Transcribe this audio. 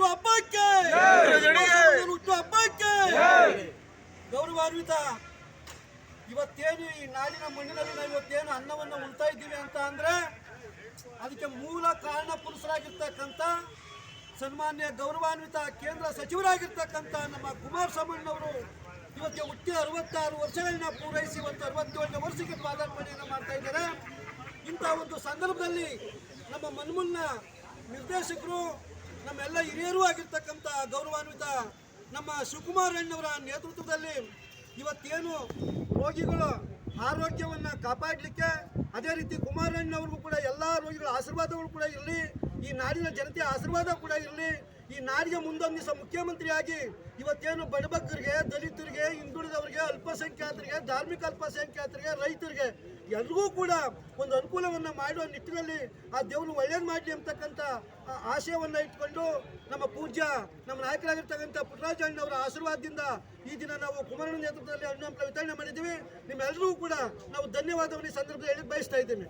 ಹುಟ್ಟು ಹಬ್ಬಕ್ಕೆ ಹುಟ್ಟು ಹಬ್ಬಕ್ಕೆ ಗೌರವಾನ್ವಿತ. ಇವತ್ತೇನು ಈ ನಾಡಿನ ಮಣ್ಣಿನಲ್ಲಿ ನಾವು ಇವತ್ತೇನು ಅನ್ನವನ್ನು ಉಣ್ತಾ ಇದ್ದೀವಿ ಅಂತ ಅಂದ್ರೆ ಅದಕ್ಕೆ ಮೂಲ ಕಾರಣ ಪುರುಷರಾಗಿರ್ತಕ್ಕಂಥ ಸನ್ಮಾನ್ಯ ಗೌರವಾನ್ವಿತ ಕೇಂದ್ರ ಸಚಿವರಾಗಿರ್ತಕ್ಕಂಥ ನಮ್ಮ ಕುಮಾರಸ್ವಾಮಣ್ಣವರು ಇವತ್ತಿಗೆ ಹುಟ್ಟಿ 66 ವರ್ಷಗಳನ್ನ ಪೂರೈಸಿ ಇವತ್ತು 67ನೇ ವರ್ಷಕ್ಕೆ ಪಾದಾರ್ಪಣೆಯನ್ನು ಮಾಡ್ತಾ ಇದ್ದಾರೆ. ಇಂಥ ಒಂದು ಸಂದರ್ಭದಲ್ಲಿ ನಮ್ಮ ಮನ್ಮೂಲ್ನ ನಿರ್ದೇಶಕರು ನಮ್ಮೆಲ್ಲ ಹಿರಿಯರೂ ಆಗಿರ್ತಕ್ಕಂಥ ಗೌರವಾನ್ವಿತ ನಮ್ಮ ಶಿವಕುಮಾರ್ ಅಣ್ಣವರ ನೇತೃತ್ವದಲ್ಲಿ ಇವತ್ತೇನು ರೋಗಿಗಳ ಆರೋಗ್ಯವನ್ನು ಕಾಪಾಡಲಿಕ್ಕೆ ಅದೇ ರೀತಿ ಕುಮಾರಣ್ಣವ್ರಿಗೂ ಕೂಡ ಎಲ್ಲ ರೋಗಿಗಳ ಆಶೀರ್ವಾದಗಳು ಕೂಡ ಇರಲಿ, ಈ ನಾಡಿನ ಜನತೆಯ ಆಶೀರ್ವಾದ ಕೂಡ ಇರಲಿ. ಈ ನಾಡಿಗೆ ಮುಂದೊಂದು ದಿವಸ ಮುಖ್ಯಮಂತ್ರಿಯಾಗಿ ಇವತ್ತೇನು ಬಡಬಗ್ಗರಿಗೆ, ದಲಿತರಿಗೆ, ಹಿಂದುಳಿದವರಿಗೆ, ಅಲ್ಪಸಂಖ್ಯಾತರಿಗೆ, ಧಾರ್ಮಿಕ ಅಲ್ಪಸಂಖ್ಯಾತರಿಗೆ, ರೈತರಿಗೆ ಎಲ್ರಿಗೂ ಕೂಡ ಒಂದು ಅನುಕೂಲವನ್ನು ಮಾಡುವ ನಿಟ್ಟಿನಲ್ಲಿ ಆ ದೇವರು ಒಳ್ಳೇದು ಮಾಡಲಿ ಅಂತಕ್ಕಂಥ ಆಶಯವನ್ನು ಇಟ್ಕೊಂಡು ನಮ್ಮ ಪೂಜ್ಯ ನಮ್ಮ ನಾಯಕರಾಗಿರ್ತಕ್ಕಂಥ ಪುಟ್ಟರಾಜ ಅಣ್ಣವರ ಆಶೀರ್ವಾದದಿಂದ ಈ ದಿನ ನಾವು ಕುಮಾರಣ್ಣ ನೇತೃತ್ವದಲ್ಲಿ ಹಣ್ಣು ಹಂಪಲ ವಿತರಣೆ ಮಾಡಿದ್ದೀವಿ. ನಿಮ್ಮೆಲ್ಲರಿಗೂ ಕೂಡ ನಾವು ಧನ್ಯವಾದವನ್ನು ಈ ಸಂದರ್ಭದಲ್ಲಿ ಹೇಳಿ ಬಯಸ್ತಾ ಇದ್ದೇನೆ.